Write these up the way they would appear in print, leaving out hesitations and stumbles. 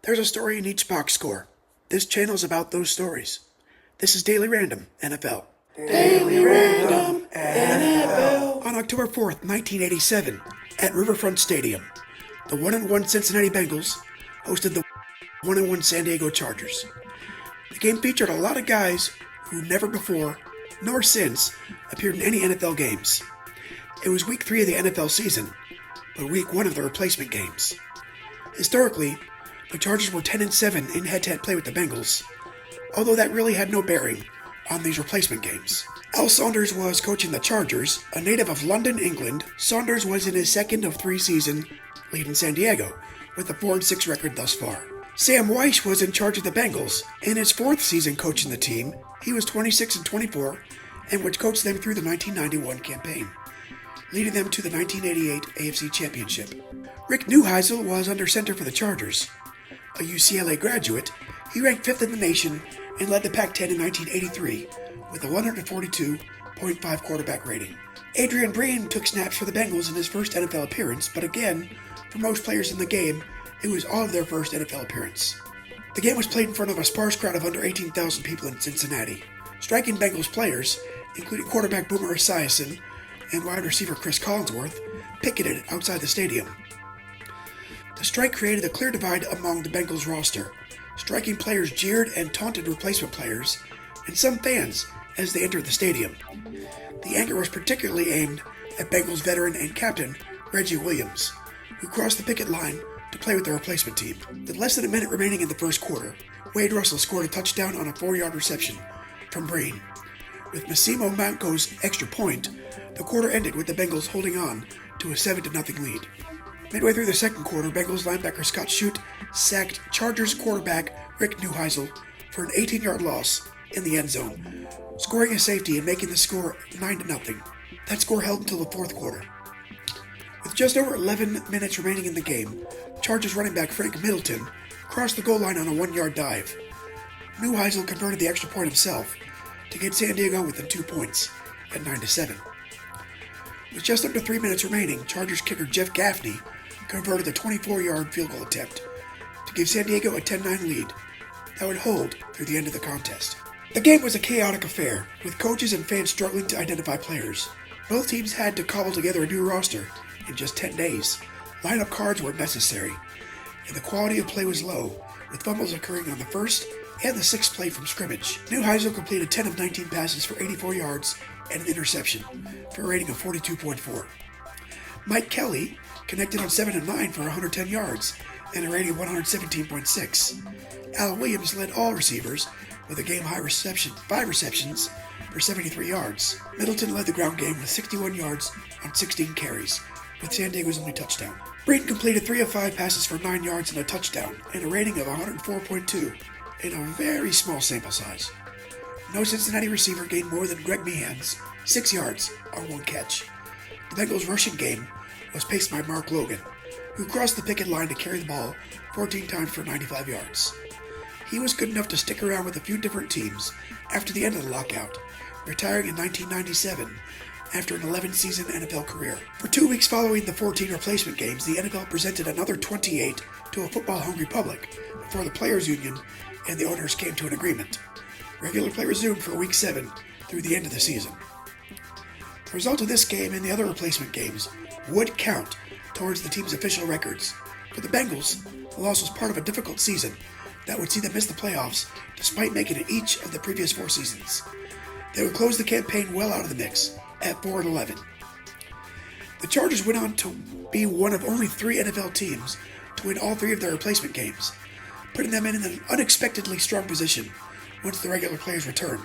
There's a story in each box score. This channel is about those stories. This is Daily Random NFL. Daily Random NFL. On October 4th, 1987, at Riverfront Stadium, the 1-1 Cincinnati Bengals hosted the 1-1 San Diego Chargers. The game featured a lot of guys who never before, nor since, appeared in any NFL games. It was week 3 of the NFL season, but week 1 of the replacement games. Historically, the Chargers were 10-7 in head-to-head play with the Bengals, although that really had no bearing on these replacement games. Al Saunders was coaching the Chargers. A native of London, England, Saunders was in his second of 3 seasons leading San Diego, with a 4-6 record thus far. Sam Weish was in charge of the Bengals. In his 4th season coaching the team, he was 26-24, and would coach them through the 1991 campaign, leading them to the 1988 AFC Championship. Rick Neuheisel was under center for the Chargers. A UCLA graduate, he ranked 5th in the nation and led the Pac-10 in 1983 with a 142.5 quarterback rating. Adrian Breen took snaps for the Bengals in his first NFL appearance, but again, for most players in the game, it was all of their first NFL appearance. The game was played in front of a sparse crowd of under 18,000 people in Cincinnati. Striking Bengals players, including quarterback Boomer Esiason and wide receiver Chris Collinsworth, picketed outside the stadium. The strike created a clear divide among the Bengals roster. Striking players jeered and taunted replacement players and some fans as they entered the stadium. The anger was particularly aimed at Bengals veteran and captain Reggie Williams, who crossed the picket line to play with the replacement team. With less than a minute remaining in the first quarter, Wade Russell scored a touchdown on a 4-yard reception from Breen. With Massimo Manco's extra point, the quarter ended with the Bengals holding on to a 7-0 lead. Midway through the second quarter, Bengals linebacker Scott Shute sacked Chargers quarterback Rick Neuheisel for an 18-yard loss in the end zone, scoring a safety and making the score 9-0. That score held until the fourth quarter. With just over 11 minutes remaining in the game, Chargers running back Frank Middleton crossed the goal line on a 1-yard dive. Neuheisel converted the extra point himself to get San Diego within 2 points at 9-7. With just under 3 minutes remaining, Chargers kicker Jeff Gaffney converted a 24-yard field goal attempt to give San Diego a 10-9 lead that would hold through the end of the contest. The game was a chaotic affair, with coaches and fans struggling to identify players. Both teams had to cobble together a new roster in just 10 days. Lineup cards were necessary, and the quality of play was low, with fumbles occurring on the first and the 6th play from scrimmage. Neuheisel completed 10 of 19 passes for 84 yards and an interception for a rating of 42.4. Mike Kelly connected on 7 of 9 for 110 yards and a rating of 117.6. Al Williams led all receivers with a game-high 5 receptions for 73 yards. Middleton led the ground game with 61 yards on 16 carries, with San Diego's only touchdown. Breen completed 3 of 5 passes for 9 yards and a touchdown, and a rating of 104.2 in a very small sample size. No Cincinnati receiver gained more than Greg Meehan's 6 yards on 1 catch. The Bengals' rushing game was paced by Mark Logan, who crossed the picket line to carry the ball 14 times for 95 yards. He was good enough to stick around with a few different teams after the end of the lockout, retiring in 1997 after an 11-season NFL career. For 2 weeks following the 14 replacement games, the NFL presented another 28 to a football-hungry public before the Players' Union and the owners came to an agreement. Regular play resumed for Week 7 through the end of the season. The result of this game and the other replacement games would count towards the team's official records. For the Bengals, the loss was part of a difficult season that would see them miss the playoffs despite making it each of the previous 4 seasons. They would close the campaign well out of the mix at 4-11. The Chargers went on to be one of only 3 NFL teams to win all 3 of their replacement games, putting them in an unexpectedly strong position once the regular players returned.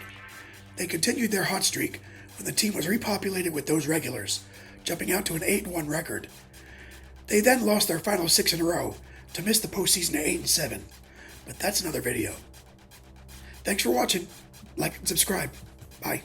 They continued their hot streak when the team was repopulated with those regulars, jumping out to an 8-1 record. They then lost their final 6 in a row to miss the postseason at 8-7, but that's another video. Thanks for watching. Like and subscribe. Bye.